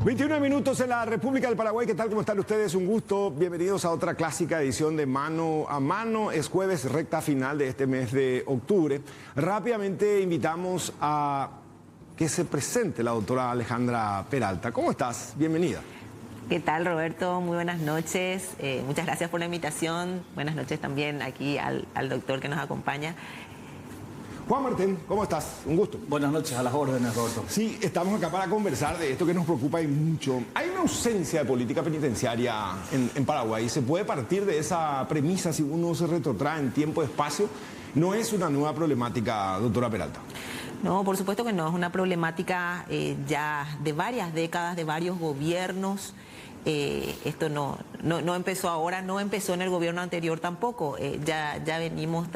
21 minutos en la República del Paraguay. ¿Qué tal? ¿Cómo están ustedes? Un gusto. Bienvenidos a otra clásica edición de Mano a Mano. Es jueves, recta final de este mes de octubre. Rápidamente invitamos a que se presente la doctora Alejandra Peralta. ¿Cómo estás? Bienvenida. ¿Qué tal, Roberto? Muy buenas noches. Muchas gracias por la invitación. Buenas noches también aquí al doctor que nos acompaña. Juan Martín, ¿cómo estás? Un gusto. Buenas noches, a las órdenes, Roberto. Sí, estamos acá para conversar de esto que nos preocupa y mucho. Hay una ausencia de política penitenciaria en Paraguay. ¿Se puede partir de esa premisa si uno se retrotrae en tiempo y espacio? ¿No es una nueva problemática, doctora Peralta? No, por supuesto que no. Es una problemática ya de varias décadas, de varios gobiernos. Esto no empezó ahora, no empezó en el gobierno anterior tampoco. Ya venimos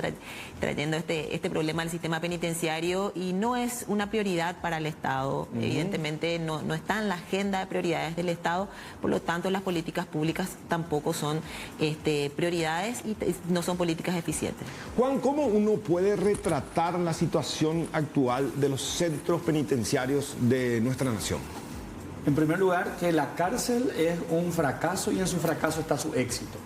trayendo este problema al sistema penitenciario y no es una prioridad para el Estado. Evidentemente no está en la agenda de prioridades del Estado, por lo tanto las políticas públicas tampoco son prioridades y no son políticas eficientes. Juan, ¿cómo uno puede retratar la situación actual de los centros penitenciarios de nuestra nación? En primer lugar, que la cárcel es un fracaso y en su fracaso está su éxito.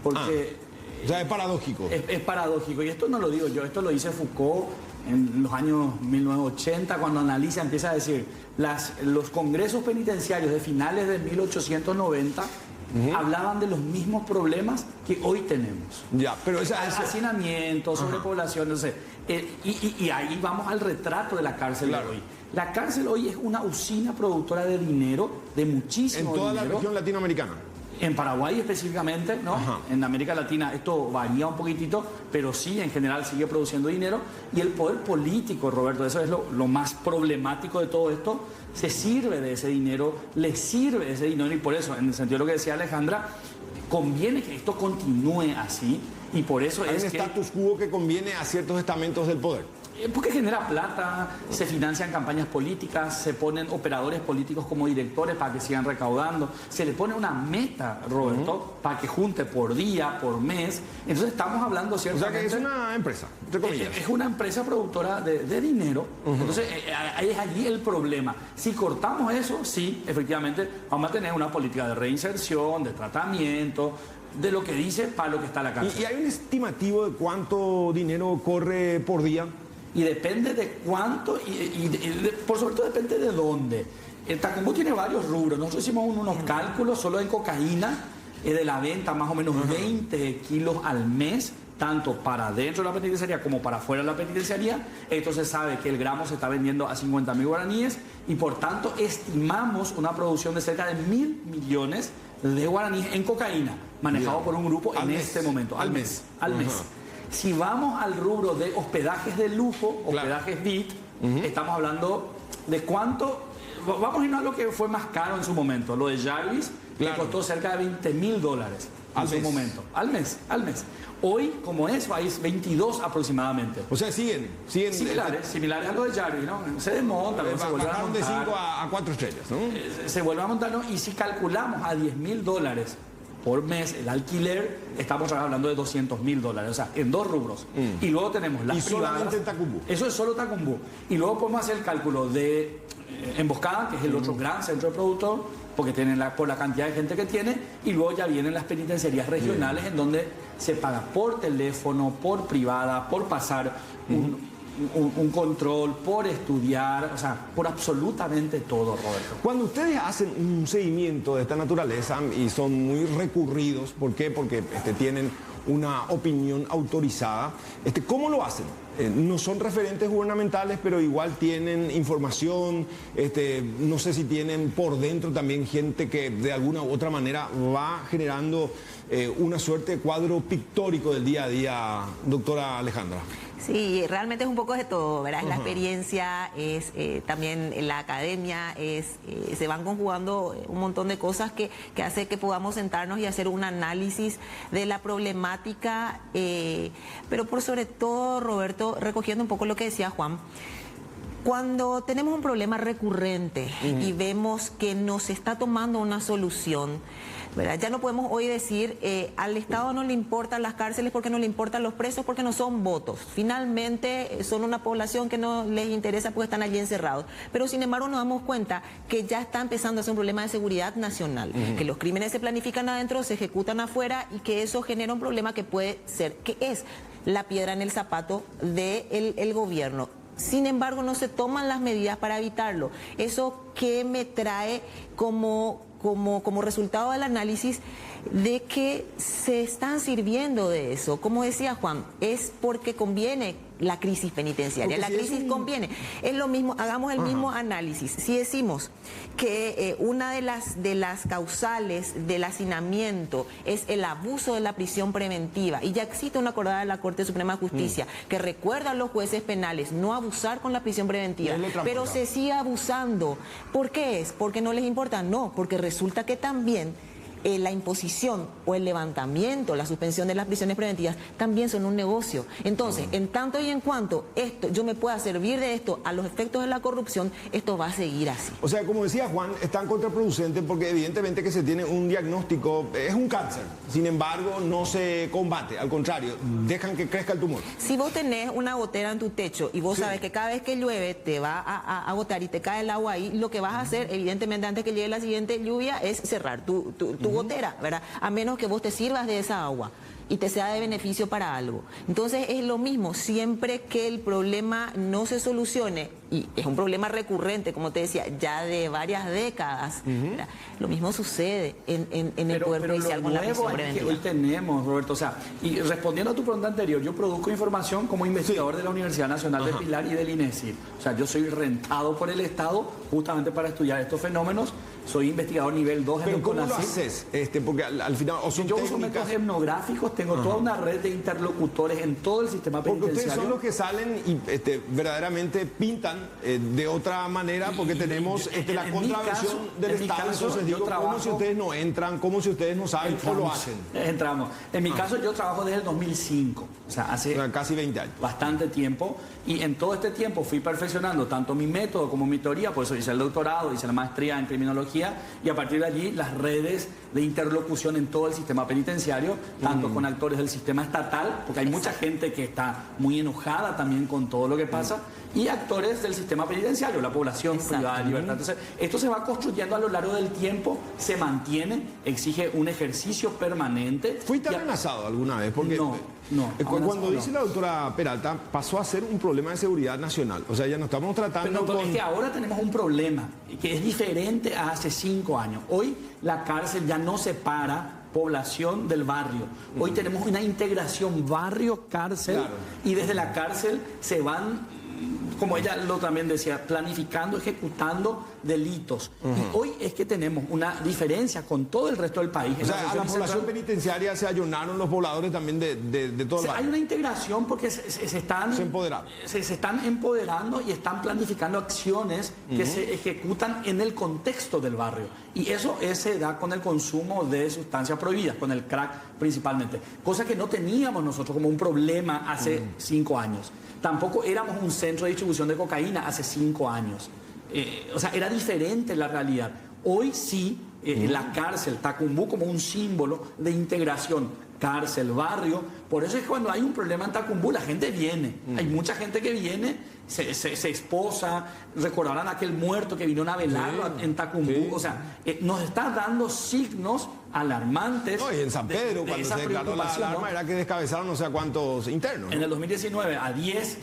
Porque o sea, es paradójico. Es paradójico. Y esto no lo digo yo, esto lo dice Foucault en los años 1980, cuando analiza, empieza a decir, los congresos penitenciarios de finales de 1890 hablaban de los mismos problemas que hoy tenemos. Ya, pero hacinamiento, sobrepoblación, no sé. Y ahí vamos al retrato de la cárcel de hoy. La cárcel hoy es una usina productora de dinero, de muchísimo dinero. En toda la región latinoamericana. En Paraguay específicamente, ¿no? En América Latina esto varía un poquitito, pero sí, en general sigue produciendo dinero. Y el poder político, Roberto, eso es lo más problemático de todo esto, se sirve de ese dinero, le sirve de ese dinero. Y por eso, en el sentido de lo que decía Alejandra, conviene que esto continúe así. Y por eso hay un status quo que conviene a ciertos estamentos del poder. Porque genera plata, se financian campañas políticas, se ponen operadores políticos como directores para que sigan recaudando, se le pone una meta, Roberto, para que junte por día, por mes. Entonces estamos hablando ciertamente... O sea que es una empresa, entre comillas. Es una empresa productora de dinero. Entonces es allí el problema. Si cortamos eso, sí, efectivamente, vamos a tener una política de reinserción, de tratamiento, de lo que dice para lo que está la cárcel. ¿Y hay un estimativo de cuánto dinero corre por día? Y depende de cuánto, por sobre todo depende de dónde. El Tacumbú tiene varios rubros. Nosotros hicimos unos cálculos solo en cocaína, de la venta más o menos 20 kilos al mes, tanto para dentro de la penitenciaría como para fuera de la penitenciaría. Entonces sabe que el gramo se está vendiendo a 50.000 guaraníes y por tanto estimamos una producción de cerca de 1.000 millones de guaraníes en cocaína, manejado por un grupo en este momento, al mes. Si vamos al rubro de hospedajes de lujo, hospedajes VIP, estamos hablando de cuánto... Vamos a irnos a lo que fue más caro en su momento, lo de Jarvis, que costó cerca de $20.000 en su momento. Al mes. Hoy, como es, hay 22 aproximadamente. O sea, siguen similares a lo de Jarvis, ¿no? Se desmontan, se vuelven a montar. De 5 a 4 estrellas, ¿no? Se vuelve a montar, ¿no? Y si calculamos a $10.000 por mes el alquiler, estamos hablando de $200.000, o sea, en dos rubros. Y luego tenemos las privadas. Solamente en Tacumbú. Eso es solo Tacumbú. Y luego podemos hacer el cálculo de Emboscada, que es el otro gran centro de productor, porque tienen por la cantidad de gente que tiene, y luego ya vienen las penitenciarías regionales en donde se paga por teléfono, por privada, por pasar un control, por estudiar, o sea, por absolutamente todo, Roberto. Cuando ustedes hacen un seguimiento de esta naturaleza y son muy recurridos, ¿por qué? Porque tienen una opinión autorizada, ¿cómo lo hacen? No son referentes gubernamentales, pero igual tienen información, no sé si tienen por dentro también gente que de alguna u otra manera va generando una suerte de cuadro pictórico del día a día, doctora Alejandra. Sí, realmente es un poco de todo, ¿verdad? Es la experiencia, es también la academia, se van conjugando un montón de cosas que hace que podamos sentarnos y hacer un análisis de la problemática, pero por sobre todo, Roberto, recogiendo un poco lo que decía Juan, Cuando tenemos un problema recurrente y vemos que nos está tomando una solución, ¿verdad? Ya no podemos hoy decir al Estado no le importan las cárceles porque no le importan los presos, porque no son votos. Finalmente son una población que no les interesa porque están allí encerrados. Pero sin embargo nos damos cuenta que ya está empezando a ser un problema de seguridad nacional, que los crímenes se planifican adentro, se ejecutan afuera y que eso genera un problema que puede ser, que es la piedra en el zapato del gobierno. Sin embargo, no se toman las medidas para evitarlo. Eso que me trae como resultado del análisis de que se están sirviendo de eso. Como decía Juan, es porque conviene la crisis penitenciaria. La crisis conviene. Es lo mismo, hagamos el mismo análisis. Si decimos que una de las causales del hacinamiento es el abuso de la prisión preventiva, y ya existe una acordada de la Corte Suprema de Justicia que recuerda a los jueces penales no abusar con la prisión preventiva, pero se sigue abusando. ¿Por qué es? ¿Porque no les importa? No, porque resulta que también la imposición o el levantamiento, la suspensión de las prisiones preventivas también son un negocio. Entonces, en tanto y en cuanto yo me pueda servir de esto a los efectos de la corrupción, esto va a seguir así. O sea, como decía Juan, es tan contraproducente porque evidentemente que se tiene un diagnóstico, es un cáncer, sin embargo no se combate, al contrario, dejan que crezca el tumor. Si vos tenés una gotera en tu techo y vos sabes que cada vez que llueve te va a gotar y te cae el agua ahí, lo que vas a hacer, evidentemente, antes que llegue la siguiente lluvia, es cerrar tu gotera, ¿verdad? A menos que vos te sirvas de esa agua y te sea de beneficio para algo. Entonces es lo mismo, siempre que el problema no se solucione, y es un problema recurrente, como te decía, ya de varias décadas, lo mismo sucede en el Poder Judicial con la prisión preventiva. Que hoy tenemos, Roberto, o sea, y respondiendo a tu pregunta anterior, yo produzco información como investigador de la Universidad Nacional de Pilar y del INESI. O sea, yo soy rentado por el Estado justamente para estudiar estos fenómenos. Soy investigador nivel 2 en el CONACYT. ¿Cómo lo haces? Porque al final, o son yo uso métodos etnográficos, tengo toda una red de interlocutores en todo el sistema penitenciario. Porque ustedes son los que salen y verdaderamente pintan de otra manera, porque tenemos la contravención del Estado. Entonces digo, ¿cómo si ustedes no entran? ¿Cómo si ustedes no saben cómo lo hacen? Entramos. En mi caso yo trabajo desde el 2005, o sea, hace casi 20 años. Bastante tiempo, y en todo este tiempo fui perfeccionando tanto mi método como mi teoría, por eso hice el doctorado, hice la maestría en criminología, y a partir de allí las redes de interlocución en todo el sistema penitenciario, tanto con actores del sistema estatal, porque hay mucha gente que está muy enojada también con todo lo que pasa, y actores del sistema penitenciario, la población privada de libertad. Entonces, esto se va construyendo a lo largo del tiempo, se mantiene, exige un ejercicio permanente. ¿Fuiste amenazado alguna vez? Porque no. Cuando dice la doctora Peralta, pasó a ser un problema de seguridad nacional. O sea, ya no estamos tratando pero es que ahora tenemos un problema que es diferente a hace 5 años. Hoy la cárcel ya no separa población del barrio. Hoy tenemos una integración barrio-cárcel, y desde la cárcel se van, como ella lo también decía, planificando, ejecutando delitos. Y hoy es que tenemos una diferencia con todo el resto del país. O sea, a la población penitenciaria se allonaron los pobladores también de todo el barrio. Hay una integración porque se están empoderando y están planificando acciones que se ejecutan en el contexto del barrio. Y eso se da con el consumo de sustancias prohibidas, con el crack principalmente. Cosa que no teníamos nosotros como un problema hace 5 años. Tampoco éramos un centro de distribución de cocaína hace 5 años. O sea, era diferente la realidad. Hoy sí, la cárcel, Tacumbú como un símbolo de integración, cárcel, barrio. Por eso es que cuando hay un problema en Tacumbú, la gente viene. Hay mucha gente que viene, se esposa, recordarán aquel muerto que vinieron a velarlo en Tacumbú. O sea, nos está dando signos alarmantes. No, y en San Pedro, cuando se declaró la alarma, era que descabezaron no sé a cuántos internos, ¿no? En el 2019 a 10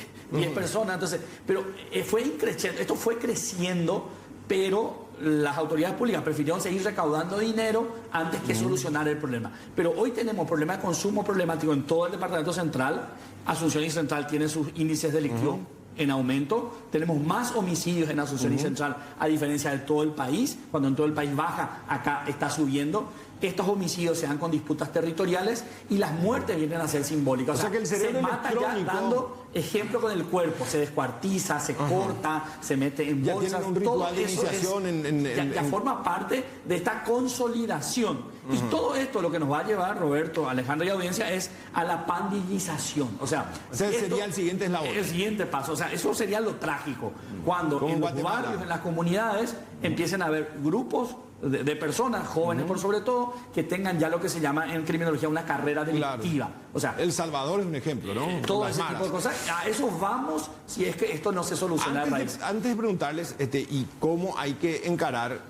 personas. Entonces, pero esto fue creciendo, pero las autoridades públicas prefirieron seguir recaudando dinero antes que solucionar el problema. Pero hoy tenemos problemas de consumo problemático en todo el departamento central. Asunción y Central tienen sus índices delictivos en aumento. Tenemos más homicidios en Asunción y Central, a diferencia de todo el país. Cuando en todo el país baja, acá está subiendo. Estos homicidios se dan con disputas territoriales y las muertes vienen a ser simbólicas. O sea que el cerebro se mata ya dando ejemplo con el cuerpo, se descuartiza, se corta, se mete en bolsas. Ya tienen un ritual todo de eso iniciación ya forma parte de esta consolidación. Y todo esto lo que nos va a llevar, Roberto, Alejandra y audiencia, es a la pandillización. O sea, ese sería el siguiente eslabón. El siguiente paso. O sea, eso sería lo trágico. Cuando en los barrios, en las comunidades, empiecen a haber grupos de personas, jóvenes por sobre todo, que tengan ya lo que se llama en criminología una carrera delictiva. Claro. O sea, El Salvador es un ejemplo, ¿no? todo ese tipo de cosas. A eso vamos si es que esto no se soluciona de raíz. Antes de preguntarles y cómo hay que encarar,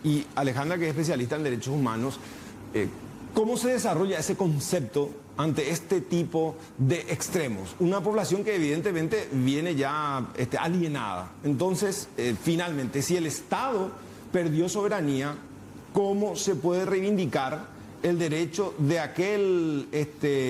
y Alejandra, que es especialista en derechos humanos, ¿cómo se desarrolla ese concepto ante este tipo de extremos? Una población que evidentemente viene ya alienada. Entonces, finalmente, si el Estado perdió soberanía, ¿cómo se puede reivindicar el derecho de aquel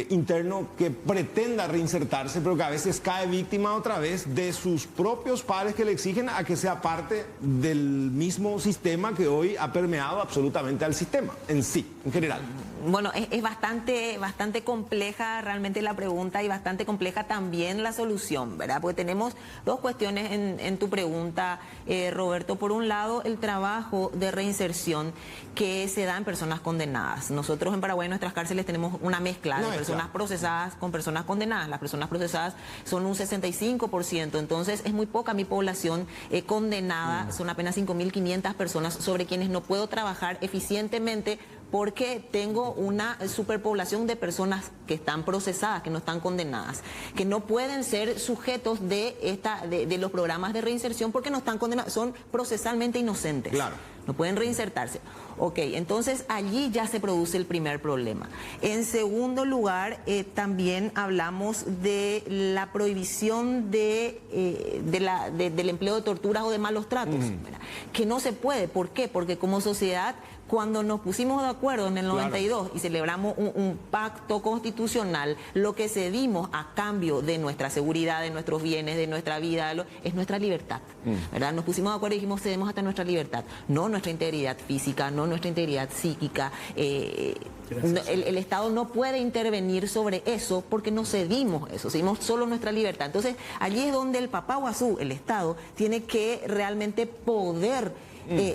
interno que pretenda reinsertarse, pero que a veces cae víctima otra vez de sus propios padres que le exigen a que sea parte del mismo sistema que hoy ha permeado absolutamente al sistema en sí, en general? Bueno, es bastante compleja realmente la pregunta y bastante compleja también la solución, ¿verdad? Porque tenemos dos cuestiones en tu pregunta, Roberto. Por un lado, el trabajo de reinserción que se da en personas condenadas. Nosotros en Paraguay en nuestras cárceles tenemos una mezcla de personas procesadas con personas condenadas. Las personas procesadas son un 65%, entonces es muy poca mi población condenada, son apenas 5.500 personas sobre quienes no puedo trabajar eficientemente porque tengo una superpoblación de personas que están procesadas, que no están condenadas, que no pueden ser sujetos de los programas de reinserción porque no están condenados, son procesalmente inocentes. Claro. No pueden reinsertarse. Ok, entonces allí ya se produce el primer problema. En segundo lugar, también hablamos de la prohibición del empleo de torturas o de malos tratos, ¿verdad? Que no se puede. ¿Por qué? Porque como sociedad, cuando nos pusimos de acuerdo en el 92 y celebramos un pacto constitucional, lo que cedimos a cambio de nuestra seguridad, de nuestros bienes, de nuestra vida, es nuestra libertad, ¿verdad? Nos pusimos de acuerdo y dijimos cedemos hasta nuestra libertad, no nuestra integridad física, no nuestra integridad psíquica. El Estado no puede intervenir sobre eso porque no cedimos eso, cedimos solo nuestra libertad. Entonces allí es donde el papá Guazú, el Estado, tiene que realmente poder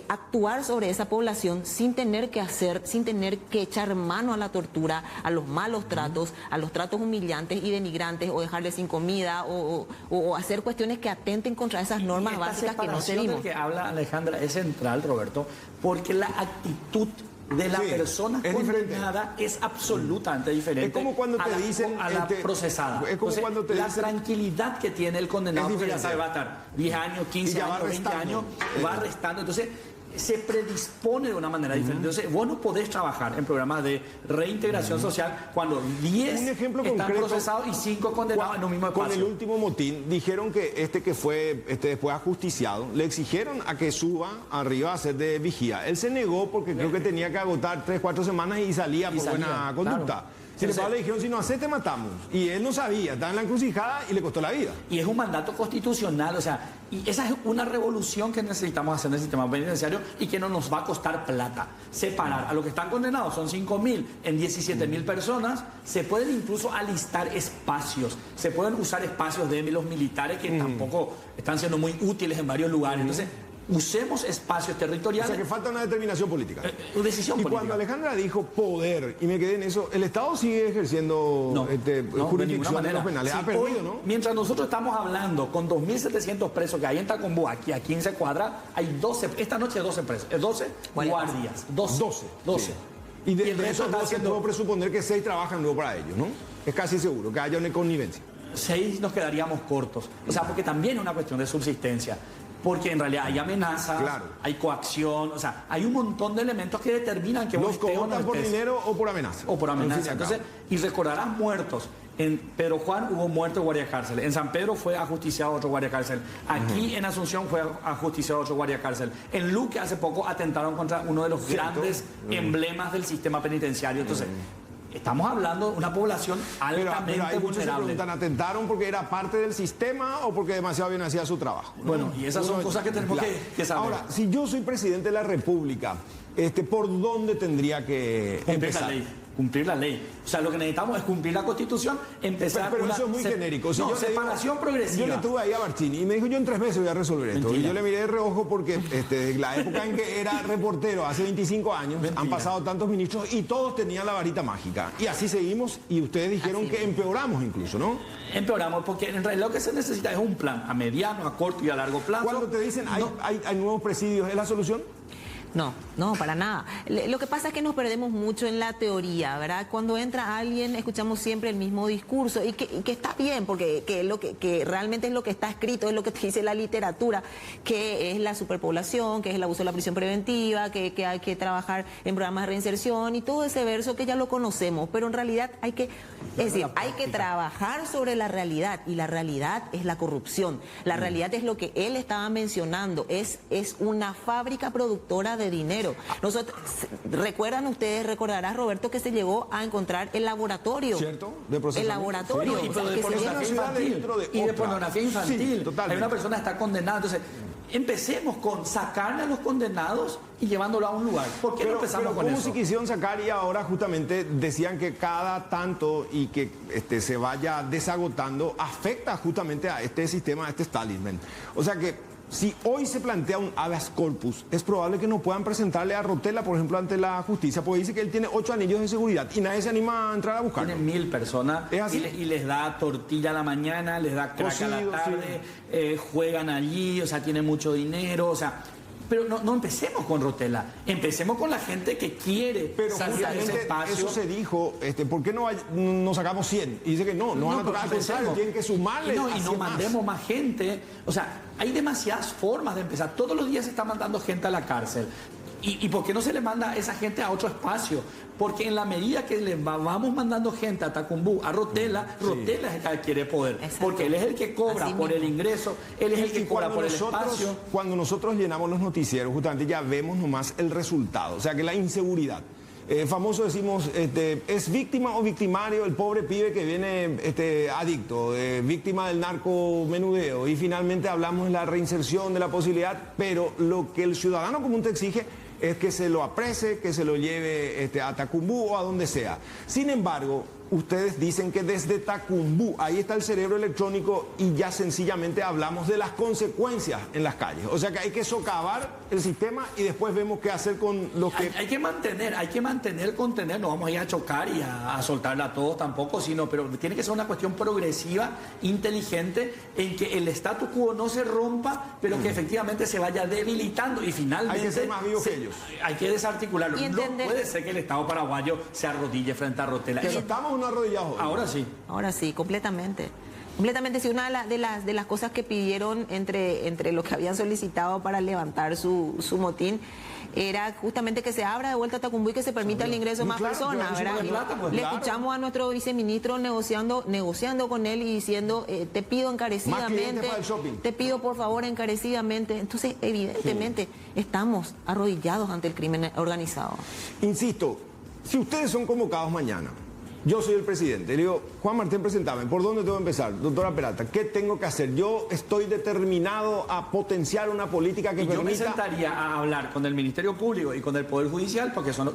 actuar sobre esa población sin tener que echar mano a la tortura, a los malos tratos, a los tratos humillantes y denigrantes, o dejarles sin comida, o hacer cuestiones que atenten contra esas normas básicas que no cedimos. Que habla Alejandra es central, Roberto, porque la actitud de la persona condenada es absolutamente diferente. Es como cuando te dicen a la procesada. Es como cuando te dicen, tranquilidad que tiene el condenado, porque ya sabe, va a estar 10 años, 15 años, 20 años, va restando. Entonces se predispone de una manera diferente. Entonces vos no podés trabajar en programas de reintegración social cuando 10 están procesados y 5 condenados en un mismo espacio. Con el último motín dijeron que que fue después ajusticiado, le exigieron a que suba arriba a hacer de vigía. Él se negó porque creo que tenía que agotar 3-4 semanas y salía por buena conducta. Claro. Sin embargo, le dijeron, si no haces, te matamos. Y él no sabía, estaba en la encrucijada y le costó la vida. Y es un mandato constitucional, o sea, y esa es una revolución que necesitamos hacer en el sistema penitenciario y que no nos va a costar plata. Separar a los que están condenados, son 5.000 en 17.000 personas, se pueden incluso alistar espacios, se pueden usar espacios de los militares que tampoco están siendo muy útiles en varios lugares. Entonces, usemos espacios territoriales. O sea que falta una determinación política. Decisión política. Cuando Alejandra dijo poder, y me quedé en eso, el Estado sigue ejerciendo jurisdicción en los penales. Sí, ha perdido, hoy, ¿no? Mientras nosotros estamos hablando con 2.700 presos que hay en Tacumbú, aquí a 15 cuadras, hay 12, esta noche 12 presos, 12 guardias. 12. Sí. Y de eso puedo presuponer que 6 trabajan luego para ellos, ¿no? Es casi seguro que haya una connivencia. 6 nos quedaríamos cortos. O sea, porque también es una cuestión de subsistencia. Porque en realidad hay amenazas, hay coacción, o sea, hay un montón de elementos que determinan que vos estés o no estés. ¿Por dinero o por amenaza? O por amenaza. Entonces, y recordarás muertos. En Pedro Juan hubo muerto guardia cárcel. En San Pedro fue ajusticiado otro guardia cárcel. Aquí en Asunción fue ajusticiado otro guardia cárcel. En Luque hace poco atentaron contra uno de los grandes emblemas del sistema penitenciario. Entonces, estamos hablando de una población altamente pero hay muchos que se vulnerable. preguntan, ¿atentaron porque era parte del sistema o porque demasiado bien hacía su trabajo? Bueno, y esas son cosas que tenemos que saber. Ahora, si yo soy presidente de la República, ¿por dónde tendría que empezar? cumplir la ley. O sea, lo que necesitamos es cumplir la Constitución, empezar pero una eso es muy genérico. Si no, yo le digo, separación progresiva. Yo le tuve ahí a Barcini y me dijo, yo en 3 meses voy a resolver esto. Mentira. Y yo le miré de reojo porque la época en que era reportero, hace 25 años, Mentira. han pasado tantos ministros y todos tenían la varita mágica. Y así seguimos y ustedes dijeron Así que empeoramos incluso, ¿no? Empeoramos, porque en realidad lo que se necesita es un plan a mediano, a corto y a largo plazo. Cuando te dicen hay nuevos presidios, ¿es la solución? No, para nada. Lo que pasa es que nos perdemos mucho en la teoría, ¿verdad? Cuando entra alguien escuchamos siempre el mismo discurso y que está bien, porque que realmente es lo que está escrito, es lo que te dice la literatura, que es la superpoblación, que es el abuso de la prisión preventiva, que hay que trabajar en programas de reinserción y todo ese verso que ya lo conocemos, pero en realidad hay que trabajar sobre la realidad, y la realidad es la corrupción. La realidad es lo que él estaba mencionando, es una fábrica productora de dinero. Nosotros, recordarás, Roberto, que se llegó a encontrar el laboratorio. ¿Cierto? El laboratorio. Sí, pero de que pornografía se infantil. Y de pornografía infantil. Sí, totalmente. Hay una persona que está condenada. Entonces, empecemos con sacarle a los condenados y llevándolo a un lugar. ¿Por qué no empezamos con ¿cómo eso? si quisieron sacar y ahora justamente decían que cada tanto y que se vaya desagotando afecta justamente a este sistema, a este establishment? O sea que si hoy se plantea un habeas corpus, es probable que no puedan presentarle a Rotella, por ejemplo, ante la justicia, porque dice que él tiene 8 anillos de seguridad y nadie se anima a entrar a buscarlo. Tienen 1000 personas ¿Es así? y les da tortilla a la mañana, les da crack a la Cocido, tarde, juegan allí, o sea, tienen mucho dinero, o sea... Pero no empecemos con Rotella, empecemos con la gente que quiere Pero salir de ese justamente espacio. eso se dijo, ¿por qué no sacamos 100? Y dice que no van a tocar al contrario, tienen que sumarle. Y no a 100 mandemos más gente. O sea, hay demasiadas formas de empezar. Todos los días se está mandando gente a la cárcel. ¿Y por qué no se le manda a esa gente a otro espacio? Porque en la medida que le vamos mandando gente a Tacumbú, a Rotella, Rotella es el que quiere poder. Exacto. Porque él es el que cobra Así por mismo. el ingreso, él es el que cobra por el espacio. Cuando nosotros llenamos los noticieros, justamente ya vemos nomás el resultado. O sea que la inseguridad. Famoso decimos, ¿es víctima o victimario el pobre pibe que viene adicto, víctima del narcomenudeo? Y finalmente hablamos de la reinserción, de la posibilidad, pero lo que el ciudadano común te exige es que se lo aprese, que se lo lleve a Tacumbú o a donde sea. Sin embargo, ustedes dicen que desde Tacumbú, ahí está el cerebro electrónico y ya sencillamente hablamos de las consecuencias en las calles. O sea que hay que socavar el sistema y después vemos qué hacer con los que... Hay que mantener, contener, no vamos a ir a chocar y a soltarla a todos tampoco, pero tiene que ser una cuestión progresiva, inteligente, en que el statu quo no se rompa, pero que efectivamente se vaya debilitando y finalmente... Hay que ser más vivos que ellos. Hay que desarticularlo. Y entender... No puede ser que el Estado paraguayo se arrodille frente a Rotella. Pero estamos unos arrodillados hoy. Ahora sí. Ahora sí, completamente. Completamente, sí, una de las cosas que pidieron entre lo que habían solicitado para levantar su motín era justamente que se abra de vuelta Tacumbú y que se permita el ingreso de más personas, ¿verdad? Le escuchamos a nuestro viceministro negociando con él y diciendo, te pido encarecidamente, te pido por favor encarecidamente. Entonces, evidentemente, estamos arrodillados ante el crimen organizado. Insisto, si ustedes son convocados mañana, yo soy el presidente, le digo, Juan Martín, presentame, ¿por dónde tengo que empezar? Doctora Peralta, ¿qué tengo que hacer? Yo estoy determinado a potenciar una política que Yo me permita... sentaría a hablar con el Ministerio Público y con el Poder Judicial, porque son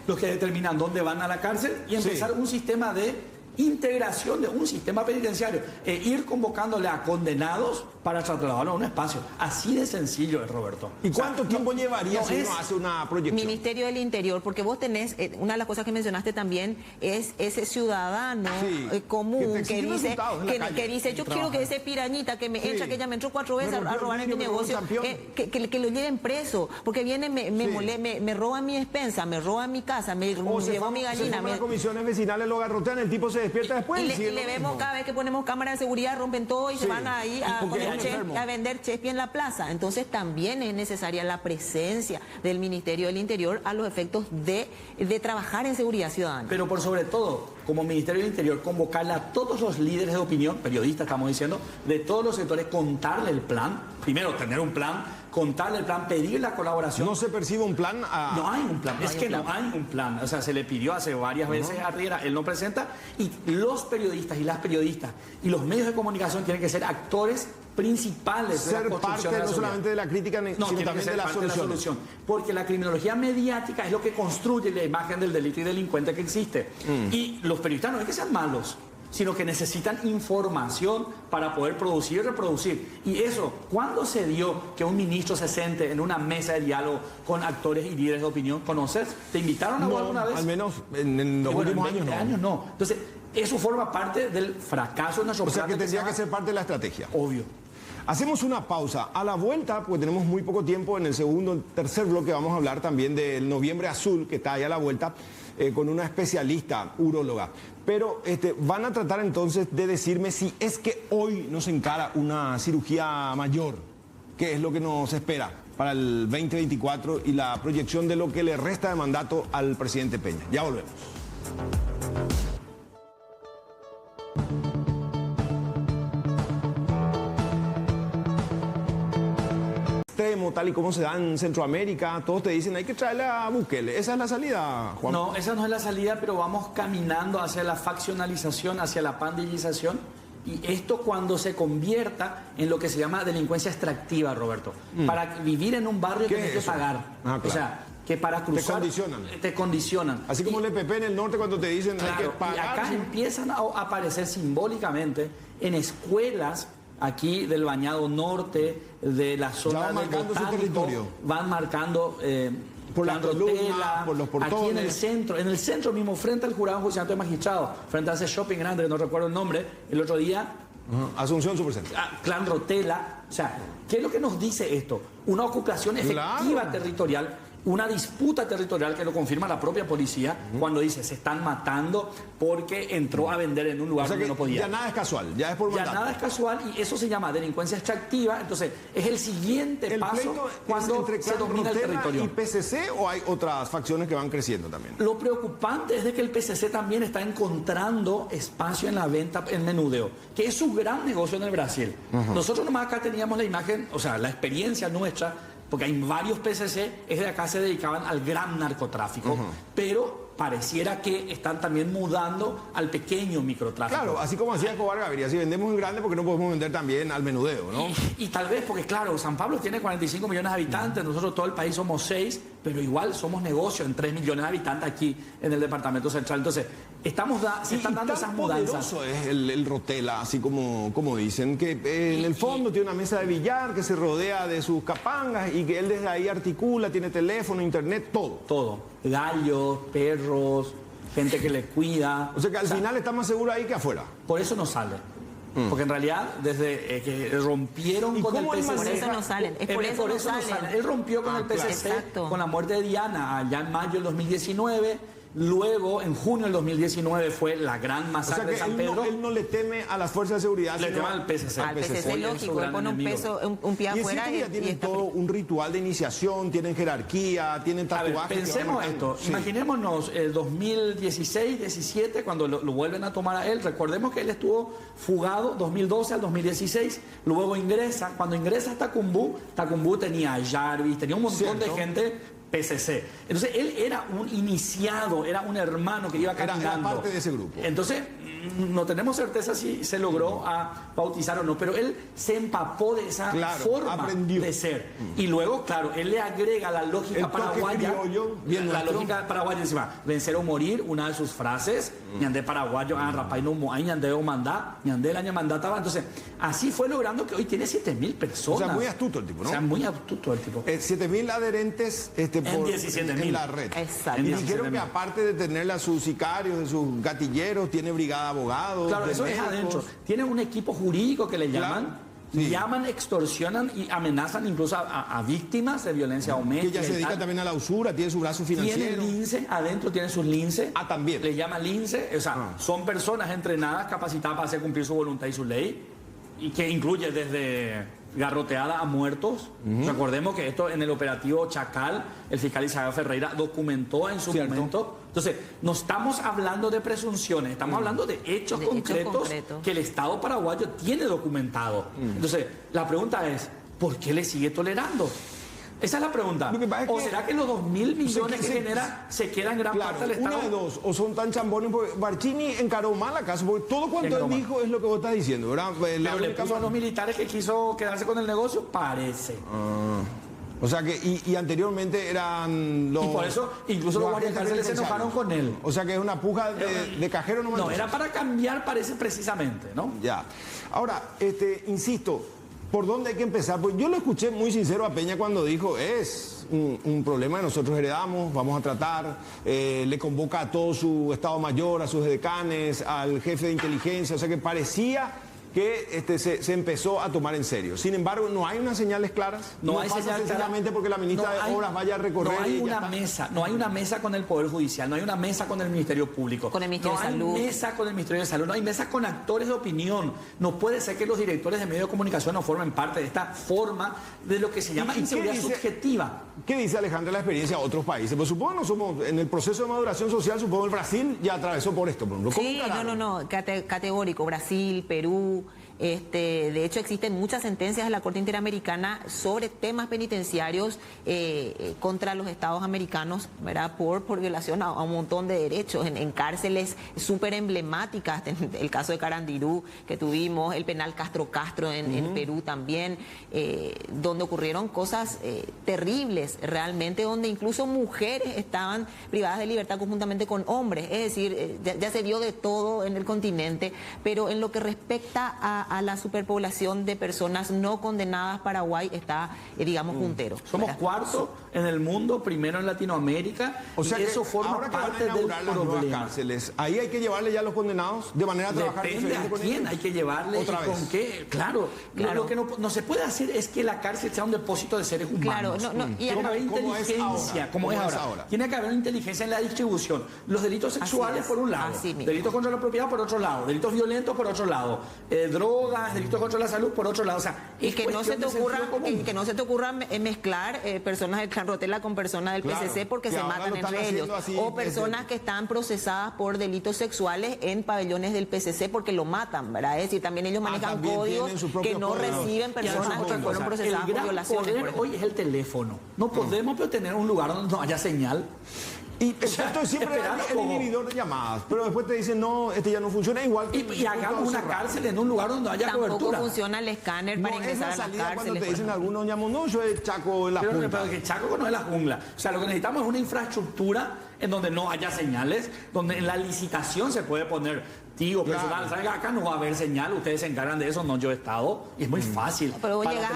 los que determinan dónde van a la cárcel, y empezar un sistema de integración de un sistema penitenciario, ir convocándole a condenados para trasladarlo a un espacio. Así de sencillo es, Roberto. ¿Y cuánto tiempo llevaría si es- uno hace una proyección? Ministerio del Interior, porque vos tenés, una de las cosas que mencionaste también es ese ciudadano Sí, común que te exige resultados en la calle, que dice, yo quiero que ese pirañita que me Sí. entra, que ella me entró 4 veces Me a rompió robar el en mi vidrio, me robó un negocio, campeón. que lo lleven preso, porque viene, me roba mi despensa, me roba mi casa, me O se llevó fue- mi se gallina. fue a las comisiones vecinales, lo garrotean, el tipo se despierta después. Y sigue le lo vemos mismo. cada vez que ponemos cámara de seguridad, rompen todo y se Sí. van ahí a, Porque poner es enfermo. a vender chespi en la plaza. Entonces también es necesaria la presencia del Ministerio del Interior a los efectos de trabajar en seguridad ciudadana. Pero por sobre todo, como Ministerio del Interior, convocarle a todos los líderes de opinión, periodistas estamos diciendo, de todos los sectores, contarle el plan. Primero, tener un plan, contarle el plan, pedir la colaboración. No se percibe un plan a... No hay un plan, es que no hay un plan. O sea, se le pidió hace varias veces a Riera, él no presenta, y los periodistas y las periodistas y los medios de comunicación tienen que ser actores principales de la Ser construcción parte de la no seguridad. solamente de la crítica, No, sino tiene que también ser de la parte de la solución. solución. Porque la criminología mediática es lo que construye la imagen del delito y delincuente que existe. Y los periodistas no es que sean malos, sino que necesitan información para poder producir y reproducir. Y eso, ¿cuándo se dio que un ministro se siente en una mesa de diálogo con actores y líderes de opinión? ¿Conoces? ¿Te invitaron a vos alguna vez? Al menos en los Y bueno, últimos en 20 años no. Entonces, eso forma parte del fracaso de nuestro O sea plan que de tendría se que llama- ser parte de la estrategia. Obvio. Hacemos una pausa. A la vuelta, porque tenemos muy poco tiempo, en el segundo, tercer bloque vamos a hablar también del Noviembre Azul, que está ahí a la vuelta, con una especialista, uróloga. Pero van a tratar entonces de decirme si es que hoy nos encara una cirugía mayor, que es lo que nos espera para el 2024 y la proyección de lo que le resta de mandato al presidente Peña. Ya volvemos. Extremo, tal y como se da en Centroamérica, todos te dicen hay que traerle a Bukele. ¿Esa es la salida, Juan? No, esa no es la salida, pero vamos caminando hacia la faccionalización, hacia la pandillización. Y esto cuando se convierta en lo que se llama delincuencia extractiva, Roberto. Para vivir en un barrio ¿Qué tienes es que eso? pagar. Ah, claro. O sea, que para cruzar... condicionan. Te condicionan. Así como Y- el EPP en el norte cuando te dicen hay que Claro, y pagar. acá sí. empiezan a aparecer simbólicamente en escuelas aquí del Bañado Norte, de la zona van del marcando su Botánico, territorio. van marcando Por la Plan columna, Rotela, por los aquí portones. en el centro mismo, frente al jurado enjuiciamiento de magistrados, frente a ese shopping grande que no recuerdo el nombre, el otro día, Ajá. Asunción Supercentro. Clan Rotela. O sea, ¿qué es lo que nos dice esto? Una ocupación efectiva Claro. territorial, una disputa territorial que lo confirma la propia policía cuando dice se están matando porque entró a vender en un lugar O sea donde que no podía. ya nada es casual, ya es por Ya mandato. nada es casual y eso se llama delincuencia extractiva. Entonces, es el siguiente ¿El paso pleito es cuando entre se Clan domina el Rotela territorio. y PCC o hay otras facciones que van creciendo también? Lo preocupante es de que el PCC también está encontrando espacio en la venta, en menudeo, que es su gran negocio en el Brasil. Nosotros nomás acá teníamos la imagen, o sea, la experiencia nuestra, porque hay varios PCC, es de acá se dedicaban al gran narcotráfico, pero pareciera que están también mudando al pequeño microtráfico. Claro, así como hacía Escobar Gaviria, si vendemos en grande, porque no podemos vender también al menudeo, ¿no? Y tal vez porque, claro, San Pablo tiene 45 millones de habitantes, nosotros todo el país somos 6, pero igual somos negocio en 3 millones de habitantes aquí en el departamento central. Entonces, se están dando esas mudanzas. Poderoso es el Rotela, así como dicen, que en el fondo tiene una mesa de billar que se rodea de sus capangas y que él desde ahí articula, tiene teléfono, internet, todo. Todo. Gallos, perros, gente que le cuida. O sea que al final está más seguro ahí que afuera. Por eso no sale. Porque en realidad, desde que rompieron ¿Y con el cómo él PCC... Por eso no salen, es por eso no salen. Él rompió con el claro. PCC Exacto. con la muerte de Diana allá en mayo del 2019. Luego, en junio del 2019, fue la gran O sea masacre que de San Pedro. él no le teme a las fuerzas de seguridad, Le sino teme al PCC. Al PCC, lógico, él pone un pie Y es afuera cierto que ya y tienen está... todo un ritual de iniciación, tienen jerarquía, tienen A ver, tatuajes. que van pensemos marcando. esto. Sí. Imaginémonos el 2016-17, cuando lo vuelven a tomar a él. Recordemos que él estuvo fugado 2012 al 2016. Luego ingresa. Cuando ingresa a Tacumbú, Tacumbú tenía a Jarvis, tenía un montón Cierto. de gente PCC. Entonces él era un iniciado, era un hermano que iba Era caminando. parte de ese grupo. Entonces, no tenemos certeza si se logró bautizar o no, pero él se empapó de esa Claro, forma aprendió. de ser. Y luego, claro, él le agrega la lógica El toque paraguaya, criollo, bien la nuestro. lógica paraguaya encima, vencer o morir, una de sus frases, ñandé paraguayo, rapay no mo, ay ñandé o mandá, ñandé el año mandá. Entonces, así fue logrando que hoy tiene 7.000 personas. O sea, muy astuto el tipo, ¿no? O sea, muy astuto el tipo. 7.000 adherentes En 17.000. en la red. Exacto. Y En dijeron 17.000. que aparte de tenerle a sus sicarios, de sus gatilleros, tiene brigada de abogados. Claro, de eso es médicos. adentro. Tienen un equipo jurídico que le Claro, llaman. sí. Llaman, extorsionan y amenazan incluso a víctimas de violencia Que doméstica. ella se y dedica tal. también a la usura, tiene su brazo Tiene financiero. lince, adentro tiene sus lince. Ah, también. Le llama lince, o sea, son personas entrenadas, capacitadas para hacer cumplir su voluntad y su ley, y que incluye desde garroteada a muertos. Recordemos que esto en el operativo Chacal, el fiscal Isabel Ferreira documentó en su Cierto. momento. Entonces, no estamos hablando de presunciones, estamos hablando de hechos De hechos concretos concretos. que el Estado paraguayo tiene documentado. Entonces, la pregunta es, ¿por qué le sigue tolerando? Esa es la pregunta. ¿O será que los 2.000 millones que genera se quedan gran parte del Estado? Una de dos, o son tan chambones, porque Barcini encaró mal la casa, porque todo cuanto él dijo es lo que vos estás diciendo, ¿verdad? Pero le puso a los militares que quiso quedarse con el negocio, parece. O sea que, y anteriormente eran los... Y por eso, incluso los guardias cárceles se enojaron con él. O sea que es una puja de cajero nomás. No, era para cambiar, parece precisamente, ¿no? Ya. Ahora, insisto, ¿por dónde hay que empezar? Pues yo lo escuché muy sincero a Peña cuando dijo, es un problema que nosotros heredamos, vamos a tratar, le convoca a todo su Estado Mayor, a sus decanes, al jefe de inteligencia, o sea que parecía que se empezó a tomar en serio. Sin embargo, no hay unas señales claras. No hay pasa señales sencillamente claras. porque la ministra de Obras vaya a recorrer. No hay una mesa, no hay una mesa con el Poder Judicial, no hay una mesa con el Ministerio Público. Con el Ministerio de Salud. No hay mesa con el Ministerio de Salud, no hay mesa con actores de opinión. No puede ser que los directores de medios de comunicación no formen parte de esta forma de lo que se llama inseguridad subjetiva. ¿Qué dice Alejandra la experiencia de otros países? Pues supongo no somos, en el proceso de maduración social, supongo el Brasil ya atravesó por esto. Por sí, no, categórico. Brasil, Perú. De hecho, existen muchas sentencias de la Corte Interamericana sobre temas penitenciarios contra los estados americanos, ¿verdad? Por violación a un montón de derechos en cárceles súper emblemáticas, el caso de Carandirú que tuvimos, el penal Castro en Perú también, donde ocurrieron cosas terribles realmente, donde incluso mujeres estaban privadas de libertad conjuntamente con hombres, es decir, ya se vio de todo en el continente, pero en lo que respecta a la superpoblación de personas no condenadas, Paraguay está, digamos, puntero. Somos cuarto en el mundo, primero en Latinoamérica, o sea, y eso forma parte del problema. Cárceles, ahí hay que llevarle ya a los condenados de manera a trabajar diferente. ¿A quién hay que llevarle y con qué? Claro. Lo que no se puede hacer es que la cárcel sea un depósito de seres humanos. Claro, y tiene que haber inteligencia, como es ahora. Tiene que haber inteligencia en la distribución. Los delitos sexuales por un lado, delitos contra la propiedad por otro lado, delitos violentos por otro lado, drogas, delitos contra la salud por otro lado. O sea, y que no se te ocurra mezclar personas del Clan Rotela con personas del PCC porque se matan entre ellos. O personas que están procesadas por delitos sexuales en pabellones del PCC porque lo matan, ¿verdad? Es decir, también ellos manejan códigos que no reciben personas que fueron procesadas por violaciones. El gran poder hoy es el teléfono. No podemos tener un lugar donde no haya señal. Y esto es siempre el inhibidor de llamadas, pero después te dicen, no, ya no funciona igual. Y hagamos una cárcel en un lugar donde haya cobertura. Tampoco funciona el escáner para ingresar a la cárcel. Cuando te dicen algunos, no, yo es Chaco en la jungla. Pero que Chaco no es la jungla. O sea, lo que necesitamos es una infraestructura en donde no haya señales, donde en la licitación se puede poner personal, ¿saben? Acá no va a haber señal, ustedes se encargan de eso, no yo he estado, y es muy fácil. Pero vos llegás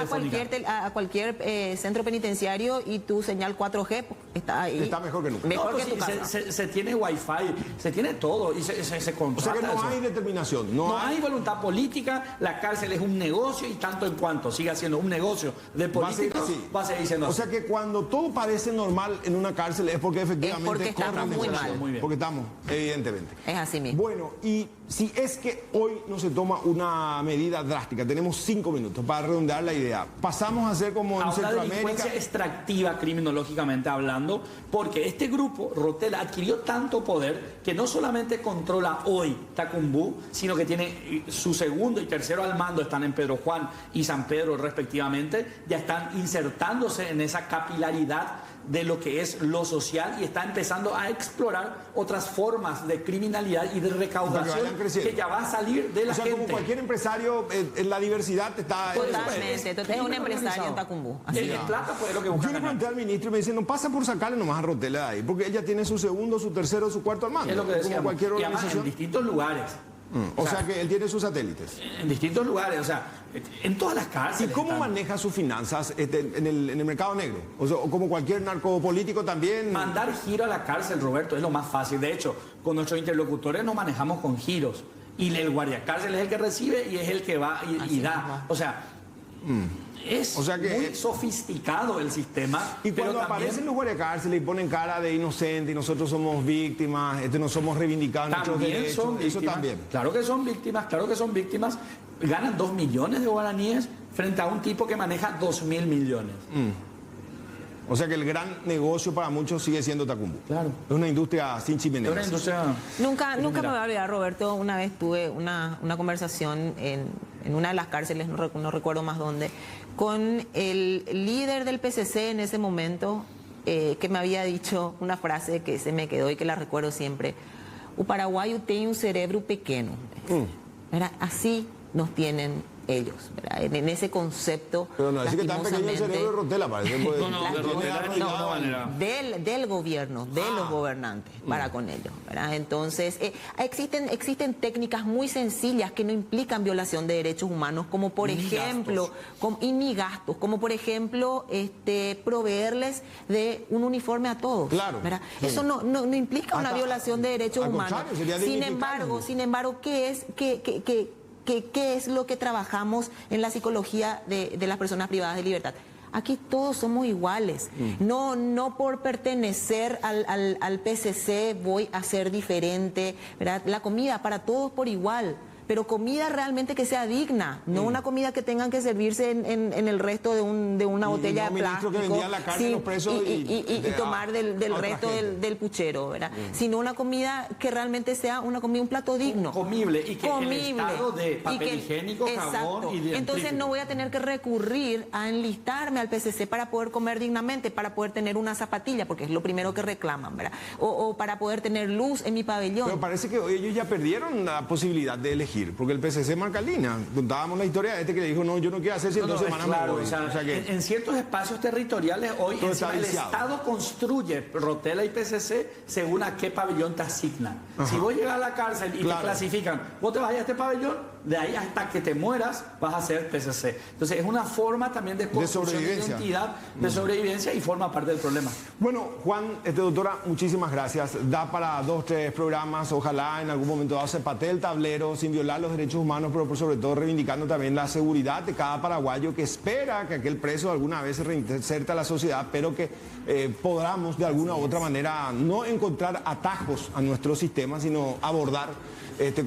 a cualquier centro penitenciario y tu señal 4G está ahí. Está mejor que nunca. Mejor que tu casa. Se tiene wifi, se tiene todo y se contrata. O sea que no hay determinación. No hay voluntad política, la cárcel es un negocio y tanto en cuanto siga siendo un negocio de políticos, va a seguir siendo así. O sea que cuando todo parece normal en una cárcel es porque efectivamente estamos muy mal. Muy bien. Porque estamos, evidentemente. Es así mismo. Bueno, y si es que hoy no se toma una medida drástica, tenemos 5 minutos para redondear la idea. Pasamos a ser como en Centroamérica. Una delincuencia extractiva criminológicamente hablando, porque este grupo, Rotela, adquirió tanto poder que no solamente controla hoy Tacumbú, sino que tiene su segundo y tercero al mando, están en Pedro Juan y San Pedro respectivamente, ya están insertándose en esa capilaridad de lo que es lo social y está empezando a explorar otras formas de criminalidad y de recaudación que ya va a salir de la gente. Como cualquier empresario, en la diversidad está... Totalmente, entonces es un empresario en Tacumbú. El plata fue lo que busca. Yo le pregunté al ministro y me dice, no pasa por sacarle nomás a Rotela de ahí, porque ella tiene su segundo, su tercero, su cuarto al mando. Es lo que decíamos. Como cualquier organización. En distintos lugares. O sea que él tiene sus satélites. En distintos lugares, o sea, en todas las cárceles. ¿Y cómo maneja sus finanzas en el mercado negro? O sea, como cualquier narcopolítico también. Mandar giro a la cárcel, Roberto, es lo más fácil. De hecho, con nuestros interlocutores nos manejamos con giros. Y el guardiacárcel es el que recibe y es el que va y da. O sea, es muy sofisticado el sistema. Y cuando aparecen los guardiacárceles y ponen cara de inocente y nosotros somos víctimas, no somos reivindicados nuestros derechos, son víctimas, eso también. Claro que son víctimas. Ganan 2 millones de guaraníes frente a un tipo que maneja 2.000 millones. O sea que el gran negocio para muchos sigue siendo Tacumbú. Claro. Es una industria sin chimeneas. Es una industria... Nunca me voy a olvidar, Roberto, una vez tuve una conversación en una de las cárceles, no recuerdo más dónde, con el líder del PCC en ese momento, que me había dicho una frase que se me quedó y que la recuerdo siempre: "O paraguayo tiene un cerebro pequeño". ¿Verdad? Así nos tienen ellos, ¿verdad? En ese concepto. Pero no, así que tan pequeño el cerebro de Rotela, parece. Pues, del gobierno, de los gobernantes, para con ellos, ¿verdad? Entonces, existen técnicas muy sencillas que no implican violación de derechos humanos, como por ejemplo, ni gastos, como por ejemplo, proveerles de un uniforme a todos. Claro. ¿Verdad? Eso no implica una violación de derechos humanos. Sin embargo, ¿qué es lo que trabajamos en la psicología de las personas privadas de libertad? Aquí todos somos iguales. No por pertenecer al PCC voy a ser diferente, ¿verdad? La comida para todos por igual, pero comida realmente que sea digna, no una comida que tengan que servirse en el resto de una botella de plástico, que vendía la carne, los presos y tomar del resto del puchero, ¿verdad? Sino una comida que realmente sea una comida, un plato digno. Comible, y que el estado de papel higiénico, jabón y de Entonces no voy a tener que recurrir a enlistarme al PCC para poder comer dignamente, para poder tener una zapatilla, porque es lo primero que reclaman, ¿verdad? O para poder tener luz en mi pabellón. Pero parece que hoy ellos ya perdieron la posibilidad de elegir, porque el PCC marca línea. Contábamos la historia de que le dijo, no, yo no quiero hacer 100 semanas. Claro, o sea que en ciertos espacios territoriales hoy encima el Estado construye Rotela y PCC según a qué pabellón te asignan. Si vos llegas a la cárcel y te clasifican, vos te vas a ir a este pabellón, de ahí hasta que te mueras vas a ser PCC. Entonces es una forma también de construcción de identidad, de sobrevivencia, y forma parte del problema. Bueno, Juan, doctora, muchísimas gracias. Da para 2, 3 programas. Ojalá en algún momento dado se patee el tablero sin violar los derechos humanos, pero por sobre todo reivindicando también la seguridad de cada paraguayo que espera que aquel preso alguna vez se reinserte a la sociedad, pero que podamos de alguna u otra manera no encontrar atajos a nuestro sistema, sino abordar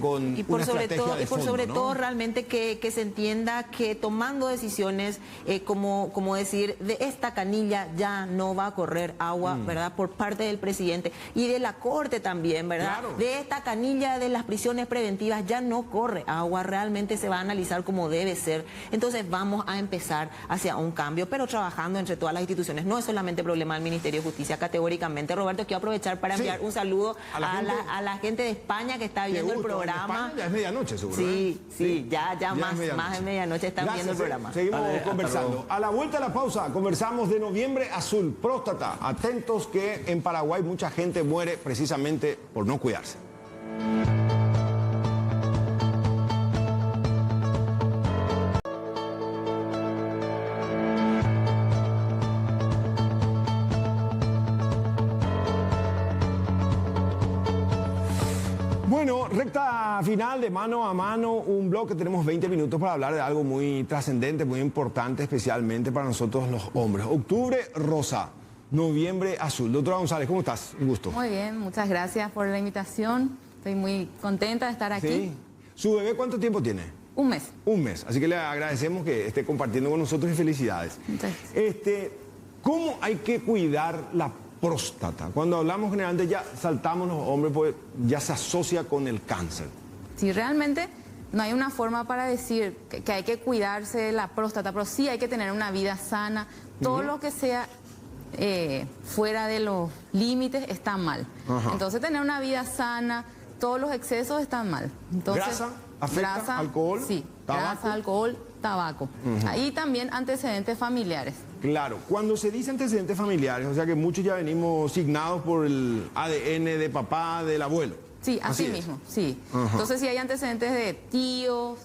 con una estrategia de fondo, sobre todo realmente que se entienda que tomando decisiones como decir, de esta canilla ya no va a correr agua, ¿verdad? Por parte del presidente y de la Corte también, ¿verdad? Claro. De esta canilla de las prisiones preventivas ya no corre agua, realmente se va a analizar como debe ser. Entonces vamos a empezar hacia un cambio, pero trabajando entre todas las instituciones. No es solamente problema del Ministerio de Justicia, categóricamente. Roberto, quiero aprovechar para enviar un saludo a la gente de España que está viendo el programa. Ya es medianoche, seguro. Sí, ya más de medianoche están viendo el programa. Seguimos conversando. A la vuelta de la pausa, conversamos de Noviembre Azul, próstata. Atentos que en Paraguay mucha gente muere precisamente por no cuidarse. Bueno, recta final de Mano a Mano, un blog que tenemos 20 minutos para hablar de algo muy trascendente, muy importante, especialmente para nosotros los hombres. Octubre rosa, Noviembre azul. Doctora González, ¿cómo estás? Un gusto. Muy bien, muchas gracias por la invitación. Estoy muy contenta de estar aquí. Sí. ¿Su bebé cuánto tiempo tiene? Un mes. Un mes, así que le agradecemos que esté compartiendo con nosotros y felicidades. ¿Cómo hay que cuidar la próstata? Cuando hablamos generalmente ya saltamos los hombres porque ya se asocia con el cáncer. Sí, realmente no hay una forma para decir que hay que cuidarse de la próstata, pero sí hay que tener una vida sana. Todo lo que sea fuera de los límites está mal. Entonces tener una vida sana, todos los excesos están mal. Entonces, ¿grasa? ¿Afecta? ¿Alcohol? Sí, ¿tabaco? Grasa, alcohol, tabaco. Ahí también antecedentes familiares. Claro, cuando se dice antecedentes familiares, o sea que muchos ya venimos signados por el ADN de papá, del abuelo. Sí, así mismo, sí. Entonces si hay antecedentes de tíos,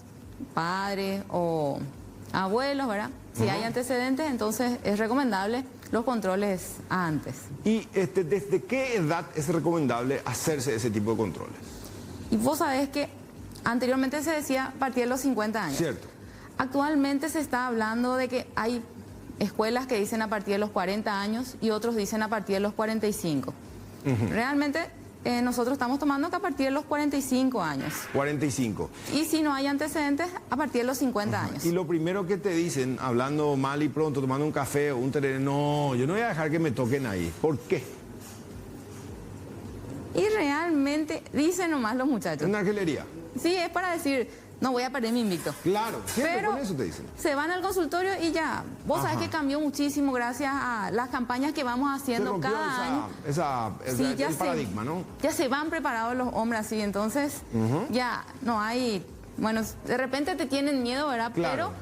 padres o abuelos, ¿verdad? Si hay antecedentes, entonces es recomendable los controles antes. ¿Y desde qué edad es recomendable hacerse ese tipo de controles? Y vos sabés que anteriormente se decía a partir de los 50 años. Cierto. Actualmente se está hablando de que hay escuelas que dicen a partir de los 40 años y otros dicen a partir de los 45. Realmente nosotros estamos tomando que a partir de los 45 años. 45. Y si no hay antecedentes, a partir de los 50 años. Y lo primero que te dicen, hablando mal y pronto, tomando un café o un tereré, no, yo no voy a dejar que me toquen ahí. ¿Por qué? Y realmente dicen nomás los muchachos. ¿En narguilería? Sí, es para decir, no voy a perder mi invicto. Claro, siempre Pero con eso te dicen. se van al consultorio y ya. Vos sabés que cambió muchísimo gracias a las campañas que vamos haciendo Se rompió cada año. el paradigma, ¿no? Ya se van preparados los hombres así, entonces ya no hay... Bueno, de repente te tienen miedo, ¿verdad? Claro. Pero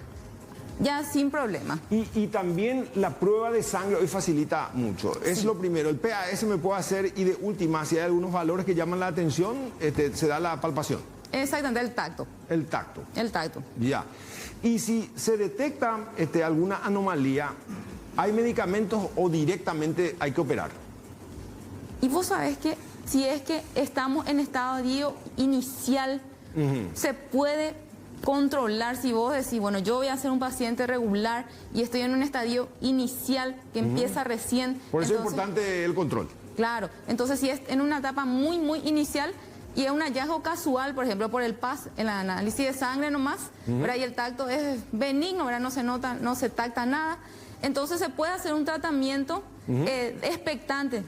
ya sin problema. Y también la prueba de sangre hoy facilita mucho. Es lo primero. El PAS me puede hacer y de última, si hay algunos valores que llaman la atención, se da la palpación. Exactamente, el tacto. El tacto. El tacto. Ya. Y si se detecta alguna anomalía, ¿hay medicamentos o directamente hay que operar? Y vos sabés que si es que estamos en estadio inicial, se puede controlar. Si vos decís, bueno, yo voy a ser un paciente regular y estoy en un estadio inicial que empieza recién. Por eso entonces, es importante el control. Claro, entonces si es en una etapa muy, muy inicial y es un hallazgo casual, por ejemplo, por el PAS, el análisis de sangre nomás, ¿verdad? Y el tacto es benigno, ¿verdad? No se nota, no se tacta nada, entonces se puede hacer un tratamiento expectante.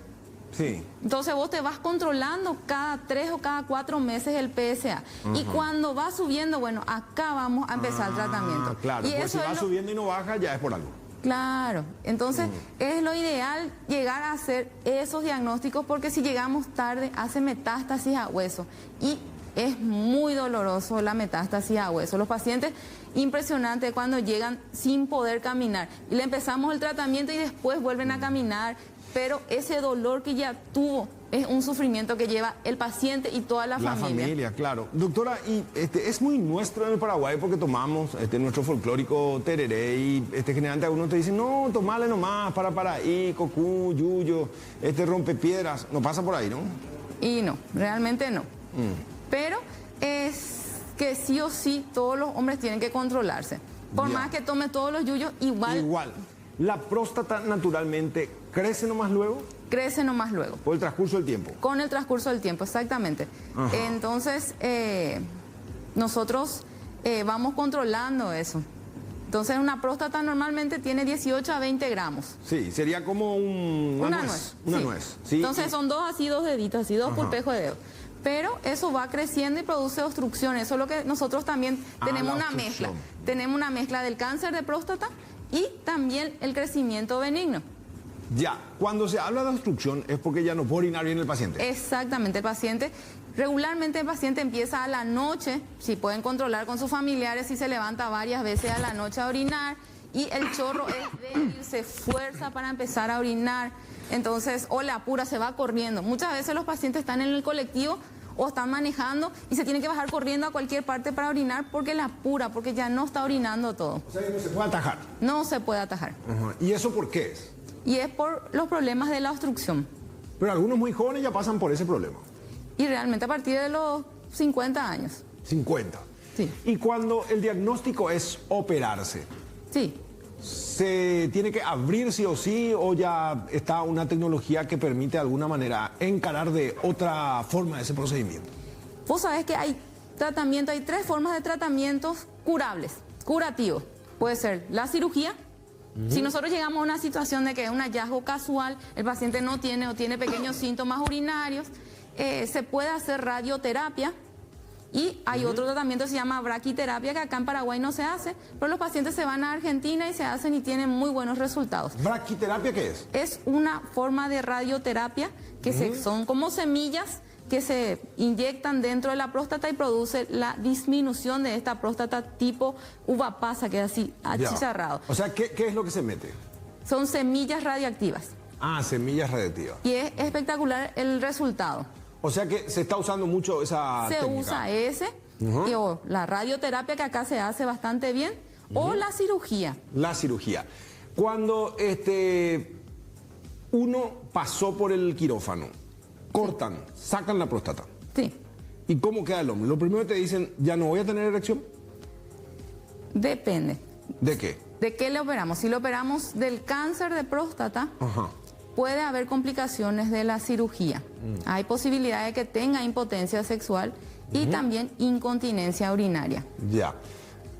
Sí. Entonces vos te vas controlando cada 3 o cada 4 meses el PSA. Y cuando va subiendo, bueno, acá vamos a empezar el tratamiento. Claro, y porque eso si va subiendo y no baja, ya es por algo. Claro, entonces es lo ideal llegar a hacer esos diagnósticos porque si llegamos tarde hace metástasis a hueso y es muy doloroso la metástasis a hueso. Los pacientes, impresionante cuando llegan sin poder caminar y le empezamos el tratamiento y después vuelven a caminar, pero ese dolor que ya tuvo es un sufrimiento que lleva el paciente y toda la familia. La familia, claro. Doctora, y es muy nuestro en el Paraguay porque tomamos nuestro folclórico tereré y generalmente algunos te dicen, no, tomale nomás, para ahí, cocú, yuyo, rompepiedras. No pasa por ahí, ¿no? Y no, realmente no. Pero es que sí o sí todos los hombres tienen que controlarse. Por más que tome todos los yuyos, igual. La próstata naturalmente crece nomás luego. Crece nomás luego. Por el transcurso del tiempo. Con el transcurso del tiempo, exactamente. Entonces, nosotros vamos controlando eso. Entonces, una próstata normalmente tiene 18 a 20 gramos. Sí, sería como una nuez. Una nuez. ¿Sí? Entonces, son dos deditos, así, dos pulpejos de dedo. Pero eso va creciendo y produce obstrucción. Eso es lo que nosotros también tenemos una mezcla. Tenemos una mezcla del cáncer de próstata y también el crecimiento benigno. Ya, cuando se habla de obstrucción es porque ya no puede orinar bien el paciente. Exactamente, regularmente el paciente empieza a la noche, si pueden controlar con sus familiares, si se levanta varias veces a la noche a orinar y el chorro es débil, se esfuerza para empezar a orinar, entonces o le apura, se va corriendo. Muchas veces los pacientes están en el colectivo o están manejando y se tienen que bajar corriendo a cualquier parte para orinar porque le apura, porque ya no está orinando todo. O sea que no se puede atajar. No se puede atajar. ¿Y eso por qué es? Y es por los problemas de la obstrucción. Pero algunos muy jóvenes ya pasan por ese problema. Y realmente a partir de los 50 años. 50. Sí. Y cuando el diagnóstico es operarse, Sí. ¿se tiene que abrir sí o sí o ya está una tecnología que permite de alguna manera encarar de otra forma ese procedimiento? Vos sabés que hay tratamiento, hay 3 formas de tratamientos curativos. Puede ser la cirugía. Si nosotros llegamos a una situación de que es un hallazgo casual, el paciente no tiene o tiene pequeños síntomas urinarios, se puede hacer radioterapia y hay otro tratamiento que se llama braquiterapia que acá en Paraguay no se hace, pero los pacientes se van a Argentina y se hacen y tienen muy buenos resultados. ¿Braquiterapia qué es? Es una forma de radioterapia que son como semillas que se inyectan dentro de la próstata y produce la disminución de esta próstata tipo uva pasa, que es así, achicharrado. O sea, ¿qué es lo que se mete? Son semillas radioactivas. Ah, semillas radiactivas. Y es espectacular el resultado. O sea que se está usando mucho esa técnica. Se usa o la radioterapia que acá se hace bastante bien, o la cirugía. La cirugía. Cuando uno pasó por el quirófano, cortan, sacan la próstata. Sí. ¿Y cómo queda el hombre? Lo primero que te dicen, ¿ya no voy a tener erección? Depende. ¿De qué? ¿De qué le operamos? Si le operamos del cáncer de próstata, puede haber complicaciones de la cirugía. Hay posibilidad de que tenga impotencia sexual y también incontinencia urinaria. Ya.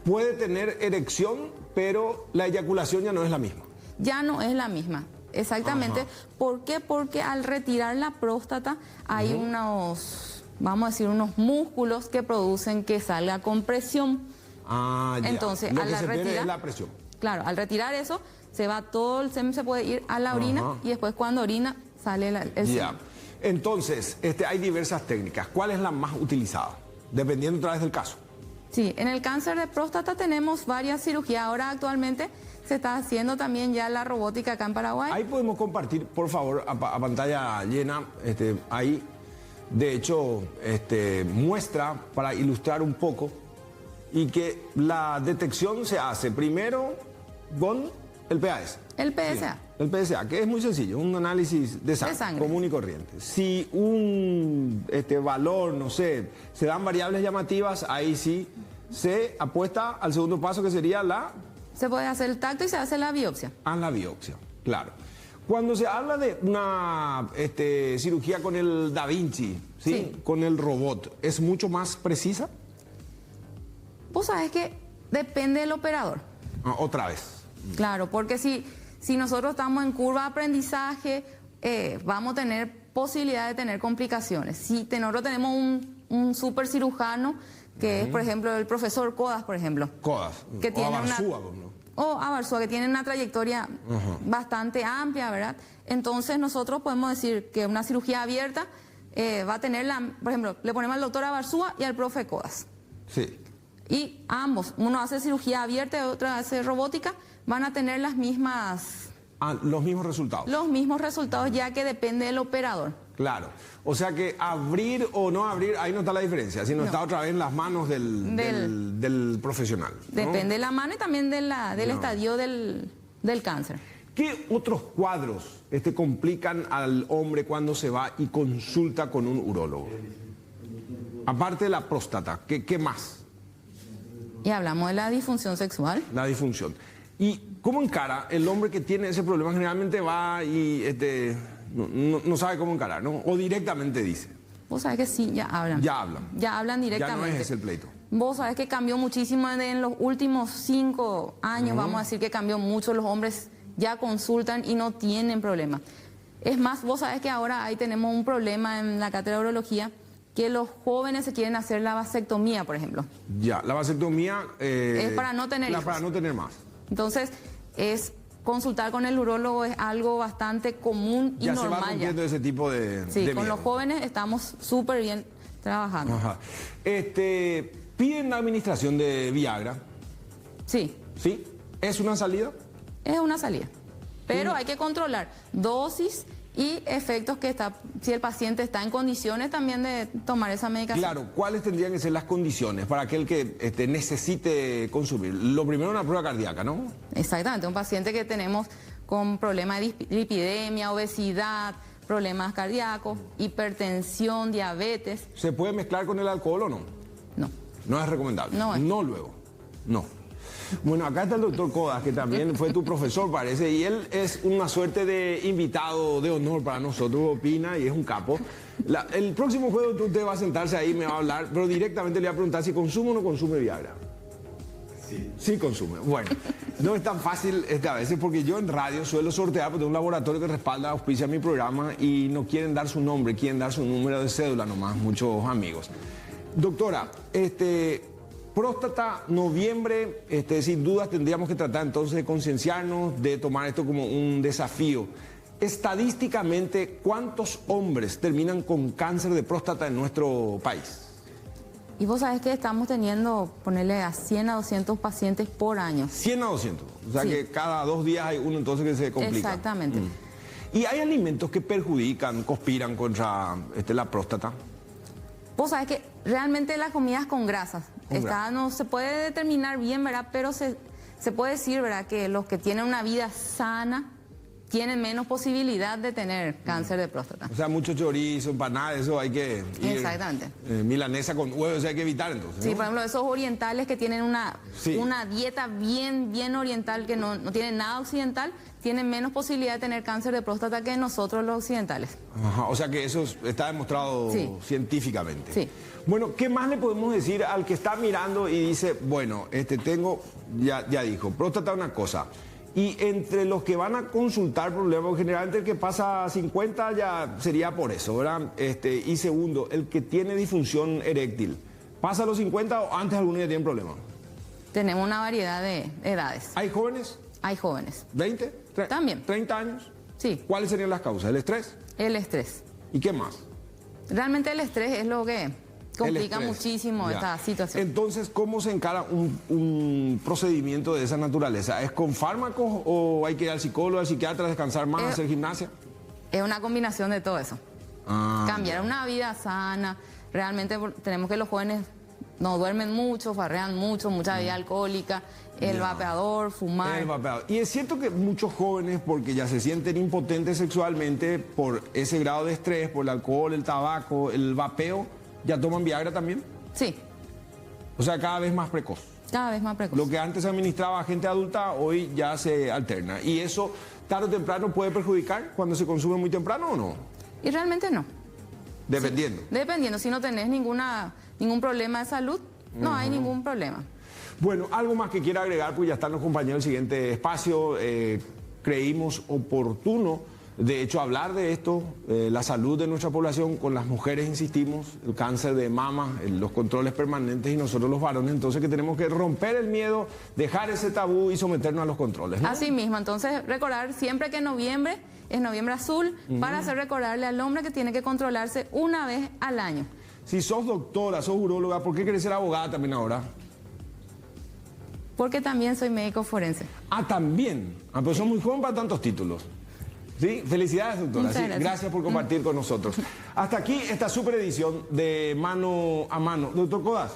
Puede tener erección, pero la eyaculación ya no es la misma. Ya no es la misma. Exactamente. ¿Por qué? Porque al retirar la próstata hay unos vamos a decir, unos músculos que producen que salga con presión. Ah, ya. Entonces, Lo al que se pierde retirar- es la presión. Claro, al retirar eso, se va todo el semen, se puede ir a la orina Ajá. y después cuando orina sale el Ya. semen. Entonces, hay diversas técnicas. ¿Cuál es la más utilizada? Dependiendo otra vez del caso. Sí, en el cáncer de próstata tenemos varias cirugías. Ahora actualmente se está haciendo también ya la robótica acá en Paraguay. Ahí podemos compartir, por favor, a pantalla llena, ahí, de hecho, muestra para ilustrar un poco y que la detección se hace primero con el PAS. El PSA. Sí, el PSA, que es muy sencillo, un análisis de sangre, común y corriente. Si un valor, no sé, se dan variables llamativas, ahí sí se apuesta al segundo paso, que sería Se puede hacer el tacto y se hace la biopsia. la biopsia, claro. Cuando se habla de una cirugía con el Da Vinci, ¿sí? Sí. Con el robot, ¿es mucho más precisa? Vos sabés que depende del operador. Ah, otra vez. Claro, porque si nosotros estamos en curva de aprendizaje, vamos a tener posibilidad de tener complicaciones. Si nosotros tenemos un super cirujano, que es, por ejemplo, el profesor Codas, por ejemplo. Codas. Que o tiene Abarzúa, una... ¿no? O Abarzúa, que tiene una trayectoria bastante amplia, ¿verdad? Entonces nosotros podemos decir que una cirugía abierta va a tener por ejemplo, le ponemos al doctor Abarzúa y al profe Codas. Sí. Y ambos, uno hace cirugía abierta y otro hace robótica, van a tener los mismos resultados, ya que depende del operador. Claro. O sea que abrir o no abrir, ahí no está la diferencia, sino No. está otra vez en las manos del profesional, ¿no? Depende de la mano y también del estadio del cáncer. ¿Qué otros cuadros complican al hombre cuando se va y consulta con un urólogo? Aparte de la próstata, ¿qué más? Y hablamos de la disfunción sexual. La disfunción. ¿Y cómo encara el hombre que tiene ese problema? Generalmente va y no sabe cómo encarar, ¿no? O directamente dice. Vos sabés que sí, ya hablan. Ya hablan. Ya hablan Ya no directamente. es ese el pleito. Vos sabés que cambió muchísimo en los últimos 5 años, vamos a decir que cambió mucho. Los hombres ya consultan y no tienen problema. Es más, vos sabés que ahora ahí tenemos un problema en la cátedra de urología, que los jóvenes se quieren hacer la vasectomía, por ejemplo. Ya, la vasectomía... Es para no tener hijos. Para no tener más. Entonces, consultar con el urólogo es algo bastante común y Ya se va normal ya. cumpliendo ese tipo de Sí, con miedo. los jóvenes estamos súper bien trabajando. Ajá. Piden la administración de Viagra, Sí, ¿sí? ¿Es una salida? es una salida. Pero hay que controlar dosis y efectos si el paciente está en condiciones también de tomar esa medicación. Claro, ¿cuáles tendrían que ser las condiciones para aquel que necesite consumir? Lo primero, una prueba cardíaca, ¿no? Exactamente, un paciente que tenemos con problemas de lipidemia, obesidad, problemas cardíacos, hipertensión, diabetes. ¿Se puede mezclar con el alcohol o no? No. No es recomendable. No es. No luego. No. Bueno, acá está el doctor Codas, que también fue tu profesor, parece, y él es una suerte de invitado de honor para nosotros, opina, y es un capo. El próximo jueves usted va a sentarse ahí, me va a hablar, pero directamente le voy a preguntar si consume o no consume Viagra. Sí. Sí consume. Bueno, no es tan fácil a veces porque yo en radio suelo sortear, porque tengo un laboratorio que respalda, auspicia mi programa y no quieren dar su nombre, quieren dar su número de cédula nomás, muchos amigos. Doctora, próstata, noviembre, sin dudas tendríamos que tratar entonces de concienciarnos, de tomar esto como un desafío. Estadísticamente, ¿cuántos hombres terminan con cáncer de próstata en nuestro país? Y vos sabés que estamos teniendo, ponerle a 100 a 200 pacientes por año. 100 a 200. O sea Sí. que cada 2 días hay uno entonces que se complica. Exactamente. ¿Y hay alimentos que perjudican, conspiran contra la próstata? Vos sabés que realmente las comidas con grasas, Con grasa. no se puede determinar bien, ¿verdad? Pero se puede decir, ¿verdad? Que los que tienen una vida sana tienen menos posibilidad de tener cáncer de próstata. O sea, mucho chorizo, empanada, eso hay que ir. Exactamente. Milanesa con huevos, eso hay que evitar entonces, Sí, ¿no? por ejemplo, esos orientales que tienen Sí. una dieta bien oriental, que no tienen nada occidental, tienen menos posibilidad de tener cáncer de próstata que nosotros los occidentales. Ajá, o sea que eso está demostrado Sí. científicamente. Sí. Bueno, ¿qué más le podemos decir al que está mirando y dice, bueno, tengo, ya dijo, próstata una cosa, Y entre los que van a consultar problemas, generalmente el que pasa a 50 ya sería por eso, ¿verdad? Y segundo, el que tiene disfunción eréctil, ¿pasa a los 50 o antes algunos ya tienen problemas? Tenemos una variedad de edades. ¿Hay jóvenes? Hay jóvenes. ¿20? También. ¿30 años? Sí. ¿Cuáles serían las causas? ¿El estrés? El estrés. ¿Y qué más? Realmente el estrés es lo que complica estrés. muchísimo Ya. esta situación. Entonces, ¿cómo se encara un procedimiento de esa naturaleza? ¿Es con fármacos o hay que ir al psicólogo, al psiquiatra, descansar más, hacer gimnasia? Es una combinación de todo eso. Cambiar una vida sana. Realmente tenemos que los jóvenes no duermen mucho, farrean mucho, mucha vida alcohólica, el vapeador, fumar. El vapeador. Y es cierto que muchos jóvenes, porque ya se sienten impotentes sexualmente por ese grado de estrés, por el alcohol, el tabaco, el vapeo, ¿ya toman Viagra también? Sí, O sea, cada vez más precoz. cada vez más precoz. Lo que antes se administraba a gente adulta, hoy ya se alterna. ¿Y eso tarde o temprano puede perjudicar cuando se consume muy temprano o no? Y realmente no. Dependiendo. Dependiendo, si no tenés ningún problema de salud, no hay ningún problema. Bueno, algo más que quiera agregar, pues ya están los compañeros del siguiente espacio. Creímos oportuno, de hecho, hablar de esto, la salud de nuestra población, con las mujeres, insistimos, el cáncer de mama, los controles permanentes y nosotros los varones, entonces que tenemos que romper el miedo, dejar ese tabú y someternos a los controles, ¿no? Así mismo, entonces recordar siempre que noviembre es noviembre azul, para hacer recordarle al hombre que tiene que controlarse una vez al año. Si sos doctora, sos uróloga, ¿por qué querés ser abogada también ahora? Porque también soy médico forense. Ah, también. Ah, pues sos muy joven para tantos títulos. ¿Sí? Felicidades, doctora. Muchas Sí, gracias. gracias por compartir con nosotros. Hasta aquí esta super edición de Mano a Mano. Doctor Codas,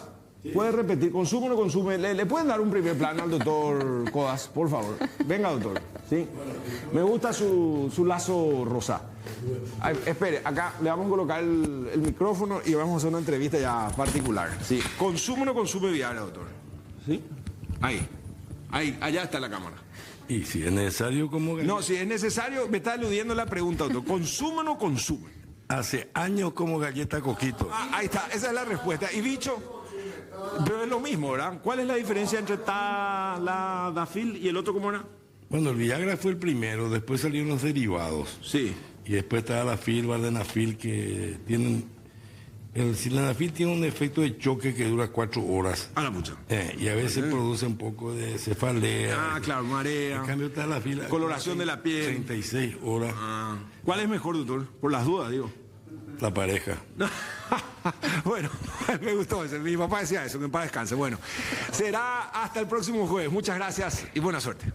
¿puede repetir? ¿Consume o no consume? ¿Le pueden dar un primer plano al doctor Codas, por favor? Venga, doctor. ¿Sí? Me gusta su lazo rosa. Ay, espere, acá le vamos a colocar el micrófono y vamos a hacer una entrevista ya particular. ¿Sí? ¿Consume o no consume Viagra, doctor? ¿Sí? Ahí, allá está la cámara. Y si es necesario, ¿cómo que No, si es necesario, me está eludiendo la pregunta, doctor. ¿Consume o no consume? hace años como galleta Coquito? Ah, ahí está, esa es la respuesta. Y bicho, pero es lo mismo, ¿verdad? ¿Cuál es la diferencia entre Tadalafil y el otro cómo era? Bueno, el Viagra fue el primero, después salieron los derivados. Sí. Y después está la Vardenafil, que tienen... El sildenafil tiene un efecto de choque que dura 4 horas. A la pucha. Y a veces produce un poco de cefalea. Ah, claro, marea. En cambio está la fila. Coloración de la piel. 36 horas. Ah. ¿Cuál es mejor, doctor? Por las dudas, digo. La pareja. Bueno, me gustó eso. Mi papá decía eso, que en paz descanse. Bueno, será hasta el próximo jueves. Muchas gracias y buena suerte.